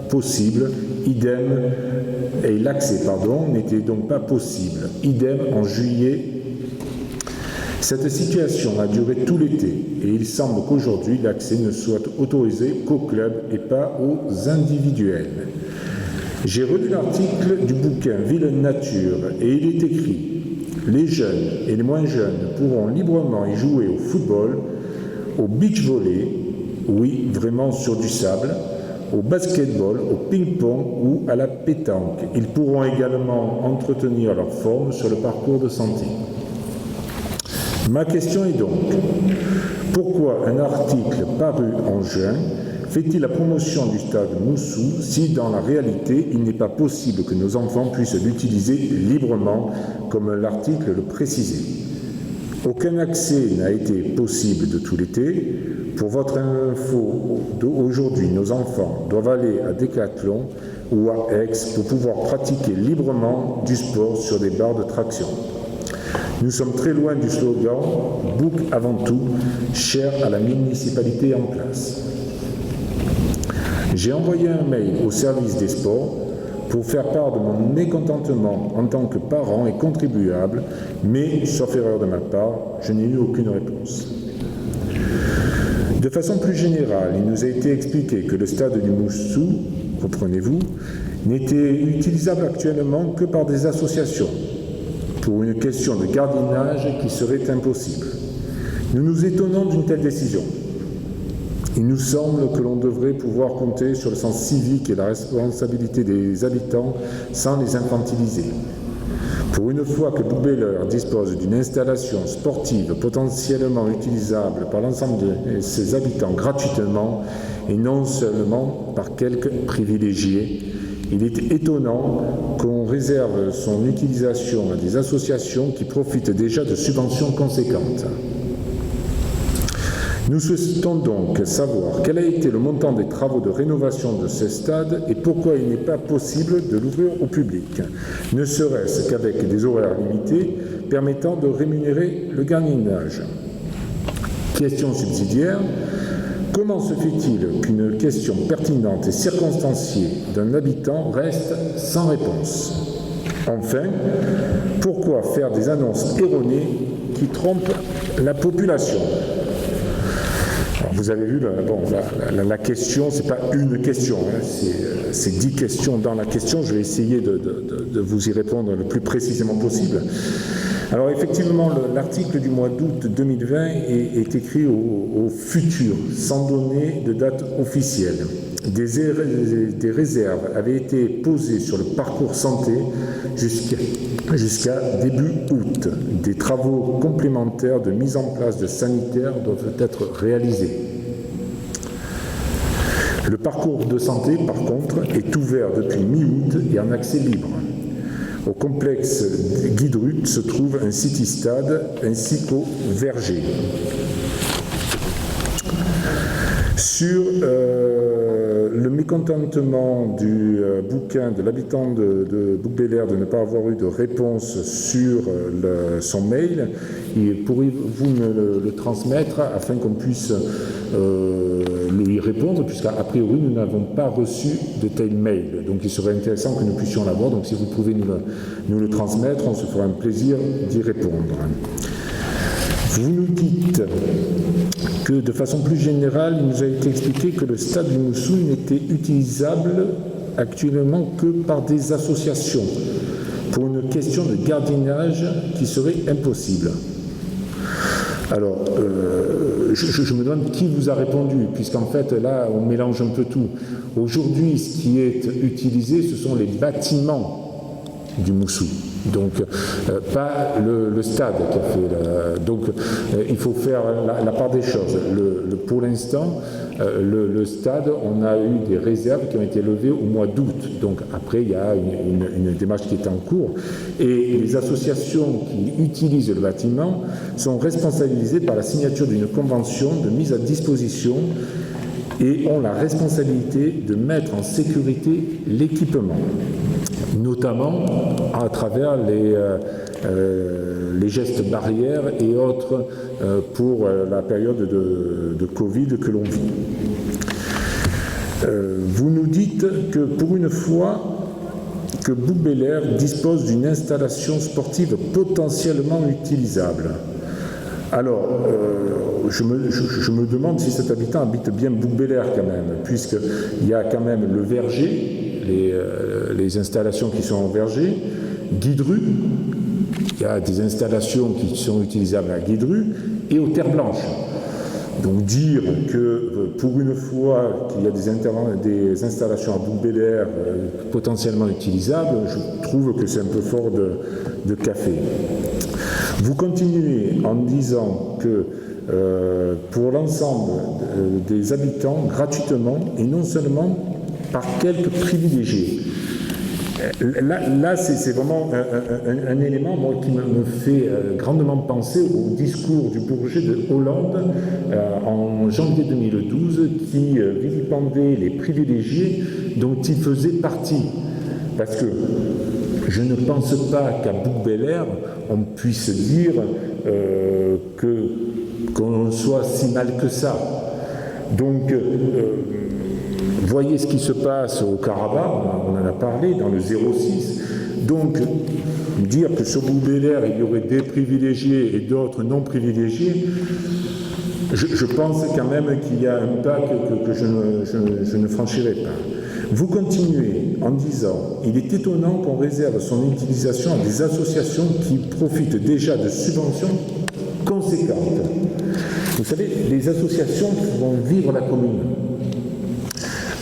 possible, l'accès n'était donc pas possible, idem en juillet. Cette situation a duré tout l'été et il semble qu'aujourd'hui l'accès ne soit autorisé qu'aux clubs et pas aux individuels. J'ai relu l'article du bouquin Ville Nature et il est écrit « Les jeunes et les moins jeunes pourront librement y jouer au football, au beach volley, oui, vraiment sur du sable, au basketball, au ping-pong ou à la pétanque. Ils pourront également entretenir leur forme sur le parcours de santé. » Ma question est donc, pourquoi un article paru en juin fait-il la promotion du stade Moussou si, dans la réalité, il n'est pas possible que nos enfants puissent l'utiliser librement, comme l'article le précisait? Aucun accès n'a été possible de tout l'été. Pour votre info, aujourd'hui, nos enfants doivent aller à Décathlon ou à Aix pour pouvoir pratiquer librement du sport sur des barres de traction. Nous sommes très loin du slogan « Book avant tout », cher à la municipalité en place. J'ai envoyé un mail au service des sports pour faire part de mon mécontentement en tant que parent et contribuable, mais, sauf erreur de ma part, je n'ai eu aucune réponse. De façon plus générale, il nous a été expliqué que le stade du Moussou, comprenez-vous, n'était utilisable actuellement que par des associations, pour une question de gardiennage qui serait impossible. Nous nous étonnons d'une telle décision. Il nous semble que l'on devrait pouvoir compter sur le sens civique et la responsabilité des habitants sans les infantiliser. Pour une fois que Boubeler dispose d'une installation sportive potentiellement utilisable par l'ensemble de ses habitants gratuitement et non seulement par quelques privilégiés, il est étonnant qu'on réserve son utilisation à des associations qui profitent déjà de subventions conséquentes. Nous souhaitons donc savoir quel a été le montant des travaux de rénovation de ce stade et pourquoi il n'est pas possible de l'ouvrir au public, ne serait-ce qu'avec des horaires limités permettant de rémunérer le gardiennage. Question subsidiaire, comment se fait-il qu'une question pertinente et circonstanciée d'un habitant reste sans réponse? Enfin, pourquoi faire des annonces erronées qui trompent la population? Vous avez vu, la question, ce n'est pas une question, hein, c'est 10 questions dans la question. Je vais essayer de vous y répondre le plus précisément possible. Alors effectivement, l'article du mois d'août 2020 est écrit au futur, sans donner de date officielle. Des réserves avaient été posées sur le parcours santé jusqu'à début août. Des travaux complémentaires de mise en place de sanitaires doivent être réalisés. Le parcours de santé, par contre, est ouvert depuis mi-août et en accès libre. Au complexe Guidrut se trouve un city-stade ainsi qu'au Verger. Sur le mécontentement du bouquin de l'habitant de Bouc-Bélier de ne pas avoir eu de réponse sur son mail, pourriez-vous me le transmettre afin qu'on puisse lui répondre, puisqu'a priori nous n'avons pas reçu de tel mail. Donc il serait intéressant que nous puissions l'avoir. Donc si vous pouvez nous le transmettre, on se fera un plaisir d'y répondre. Vous nous dites que de façon plus générale, il nous a été expliqué que le stade du Moussou n'était utilisable actuellement que par des associations pour une question de gardiennage qui serait impossible. Alors, je me demande qui vous a répondu, puisqu'en fait, là, on mélange un peu tout. Aujourd'hui, ce qui est utilisé, ce sont les bâtiments du Moussou. Donc, pas le stade qui a fait. Donc, il faut faire la part des choses. Pour l'instant, le stade, on a eu des réserves qui ont été levées au mois d'août. Donc, après, il y a une démarche qui est en cours. Et les associations qui utilisent le bâtiment sont responsabilisées par la signature d'une convention de mise à disposition et ont la responsabilité de mettre en sécurité l'équipement, notamment à travers les gestes barrières et autres pour la période de Covid que l'on vit. Vous nous dites que pour une fois que Bouc-Bélier dispose d'une installation sportive potentiellement utilisable. Alors, je me demande si cet habitant habite bien Bouc-Bélier quand même, puisqu'il y a quand même le Verger, les installations qui sont en verger, Guidru, il y a des installations qui sont utilisables à Guidru et aux terres blanches. Donc dire que pour une fois qu'il y a des installations à Bouc-Bélier potentiellement utilisables, je trouve que c'est un peu fort de café. Vous continuez en disant que pour l'ensemble des habitants, gratuitement, et non seulement par quelques privilégiés. Là c'est vraiment un élément moi, qui me fait grandement penser au discours du Bourget de Hollande en janvier 2012 qui vilipendait les privilégiés dont il faisait partie. Parce que je ne pense pas qu'à Bouc-Bélier, on puisse dire qu'on soit si mal que ça. Donc, voyez ce qui se passe au Karabakh, on en a parlé, dans le 06. Donc, dire que sur Bouc-Bélier, il y aurait des privilégiés et d'autres non privilégiés, je pense quand même qu'il y a un pas que je ne franchirai pas. Vous continuez en disant « Il est étonnant qu'on réserve son utilisation à des associations qui profitent déjà de subventions conséquentes. » Vous savez, les associations vont vivre la commune.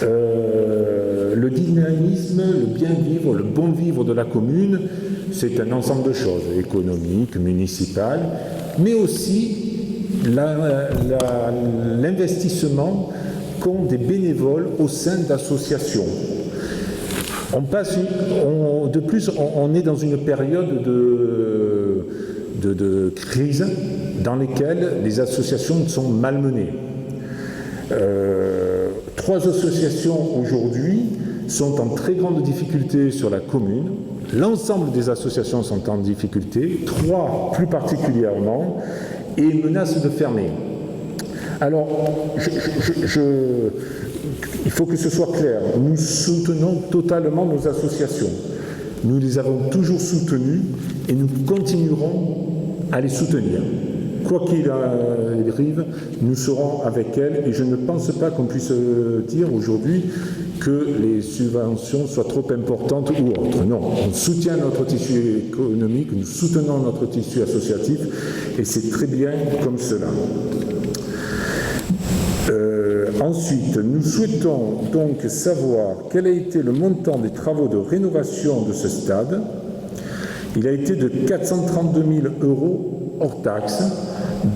Le dynamisme, le bien vivre, le bon vivre de la commune, c'est un ensemble de choses, économiques, municipales, mais aussi l'investissement qu'ont des bénévoles au sein d'associations. De plus, on est dans une période de crise dans lesquelles les associations sont malmenées. 3 associations aujourd'hui sont en très grande difficulté sur la commune. L'ensemble des associations sont en difficulté, 3 plus particulièrement, et menacent de fermer. Alors, il faut que ce soit clair, nous soutenons totalement nos associations. Nous les avons toujours soutenues et nous continuerons à les soutenir. Quoi qu'il arrive, nous serons avec elles et je ne pense pas qu'on puisse dire aujourd'hui que les subventions soient trop importantes ou autres. Non, on soutient notre tissu économique, nous soutenons notre tissu associatif et c'est très bien comme cela. Ensuite, nous souhaitons donc savoir quel a été le montant des travaux de rénovation de ce stade. Il a été de 432 000 € hors taxes,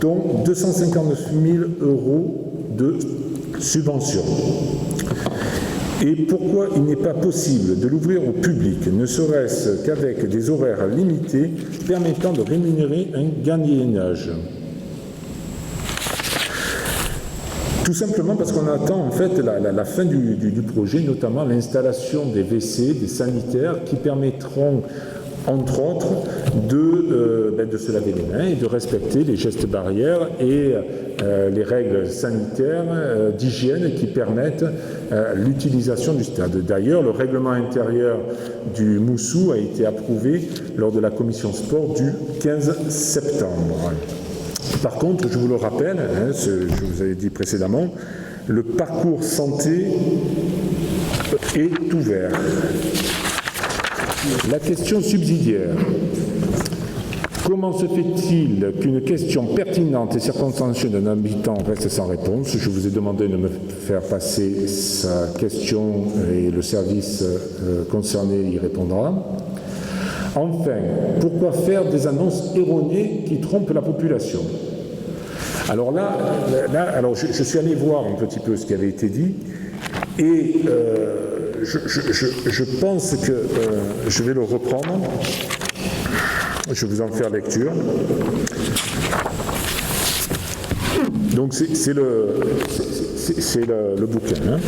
dont 259 000 € de subventions. Et pourquoi il n'est pas possible de l'ouvrir au public, ne serait-ce qu'avec des horaires limités permettant de rémunérer un gardiennage ? Tout simplement parce qu'on attend en fait la fin du projet, notamment l'installation des WC, des sanitaires qui permettront entre autres de se laver les mains et de respecter les gestes barrières et les règles sanitaires d'hygiène qui permettent l'utilisation du stade. D'ailleurs, le règlement intérieur du Moussou a été approuvé lors de la commission sport du 15 septembre. Par contre, je vous le rappelle, je vous avais dit précédemment, le parcours santé est ouvert. La question subsidiaire. Comment se fait-il qu'une question pertinente et circonstanciée d'un habitant reste sans réponse ? Je vous ai demandé de me faire passer sa question et le service concerné y répondra. Enfin, pourquoi faire des annonces erronées qui trompent la population ? Alors là je suis allé voir un petit peu ce qui avait été dit et je pense que je vais le reprendre. Je vais vous en faire lecture. Donc c'est le bouquin.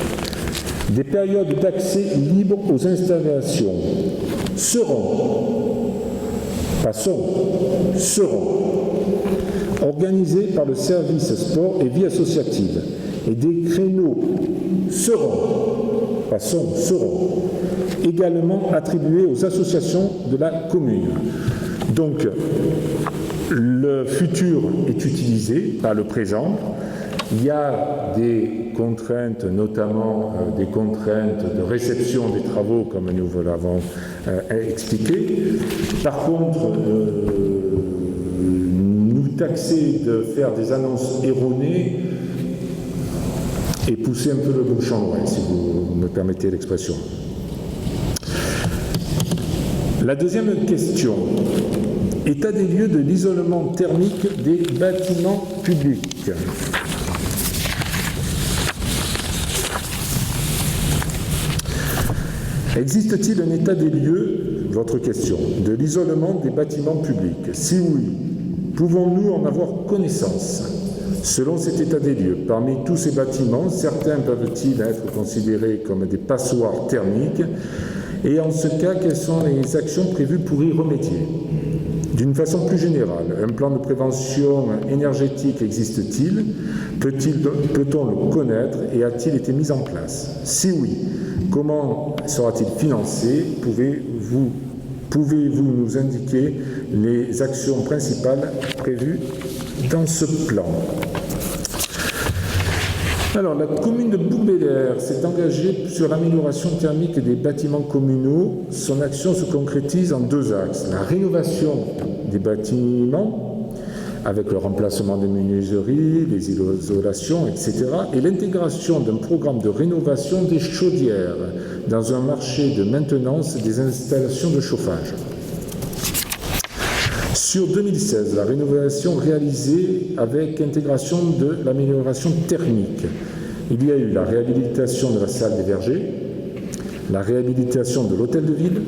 Des périodes d'accès libre aux installations seront organisées par le service sport et vie associative et des créneaux seront également attribués aux associations de la commune. Donc, le futur est utilisé par le présent Il y a des contraintes, notamment des contraintes de réception des travaux, comme nous vous l'avons expliqué. Par contre, nous taxer de faire des annonces erronées et pousser un peu le bouchon loin, si vous me permettez l'expression. La deuxième question. État des lieux de l'isolement thermique des bâtiments publics. Existe-t-il un état des lieux, votre question, de l'isolement des bâtiments publics? Si oui, pouvons-nous en avoir connaissance? Selon cet état des lieux, parmi tous ces bâtiments, certains peuvent-ils être considérés comme des passoires thermiques? Et en ce cas, quelles sont les actions prévues pour y remédier? D'une façon plus générale, un plan de prévention énergétique existe-t-il? Peut-on le connaître et a-t-il été mis en place? Si oui, comment sera-t-il financé? Pouvez-vous nous indiquer les actions principales prévues dans ce plan? Alors, la commune de Bouc-Bélière s'est engagée sur l'amélioration thermique des bâtiments communaux. Son action se concrétise en deux axes. La rénovation des bâtiments, avec le remplacement des menuiseries, les isolations, etc., et l'intégration d'un programme de rénovation des chaudières dans un marché de maintenance des installations de chauffage. Sur 2016, la rénovation réalisée avec intégration de l'amélioration thermique. Il y a eu la réhabilitation de la salle des vergers, la réhabilitation de l'hôtel de ville,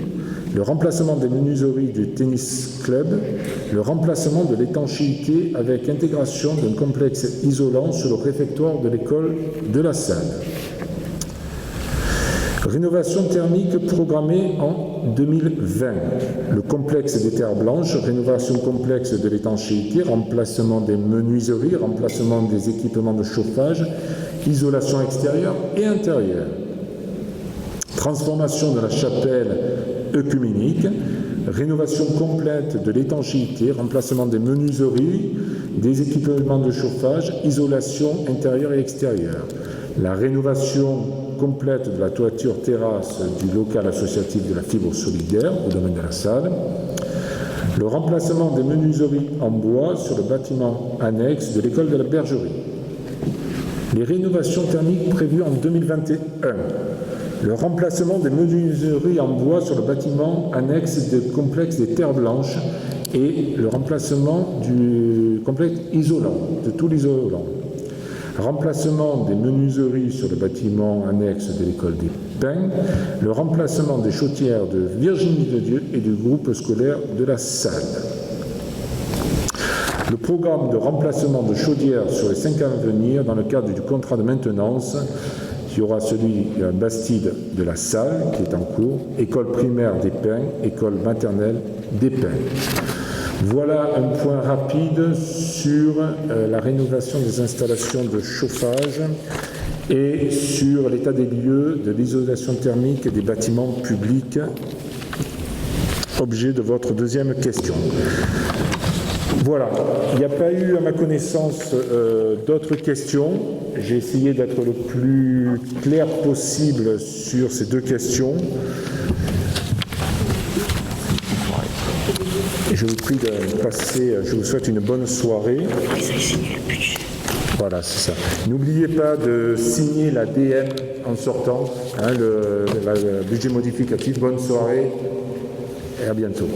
le remplacement des menuiseries du tennis club, le remplacement de l'étanchéité avec intégration d'un complexe isolant sur le réfectoire de l'école de la salle. Rénovation thermique programmée en 2020. Le complexe des terres blanches, rénovation complexe de l'étanchéité, remplacement des menuiseries, remplacement des équipements de chauffage, isolation extérieure et intérieure. Transformation de la chapelle œcuménique, rénovation complète de l'étanchéité, remplacement des menuiseries, des équipements de chauffage, isolation intérieure et extérieure. La rénovation complète de la toiture terrasse du local associatif de la fibre solidaire au domaine de la salle, le remplacement des menuiseries en bois sur le bâtiment annexe de l'école de la bergerie, les rénovations thermiques prévues en 2021, le remplacement des menuiseries en bois sur le bâtiment annexe du complexe des terres blanches et le remplacement du complexe isolant, de tout l'isolant. Remplacement des menuiseries sur le bâtiment annexe de l'école des Pins, le remplacement des chaudières de Virginie de Dieu et du groupe scolaire de la salle. Le programme de remplacement de chaudières sur les 5 ans à venir dans le cadre du contrat de maintenance, il y aura celui de la Bastide de la salle qui est en cours, école primaire des Pins, école maternelle des Pins. Voilà un point rapide sur la rénovation des installations de chauffage et sur l'état des lieux de l'isolation thermique des bâtiments publics, objet de votre deuxième question. Voilà, il n'y a pas eu, à ma connaissance, d'autres questions. J'ai essayé d'être le plus clair possible sur ces deux questions. Je vous prie de passer, je vous souhaite une bonne soirée. Voilà, c'est ça. N'oubliez pas de signer la DM en sortant, le budget modificatif. Bonne soirée et à bientôt.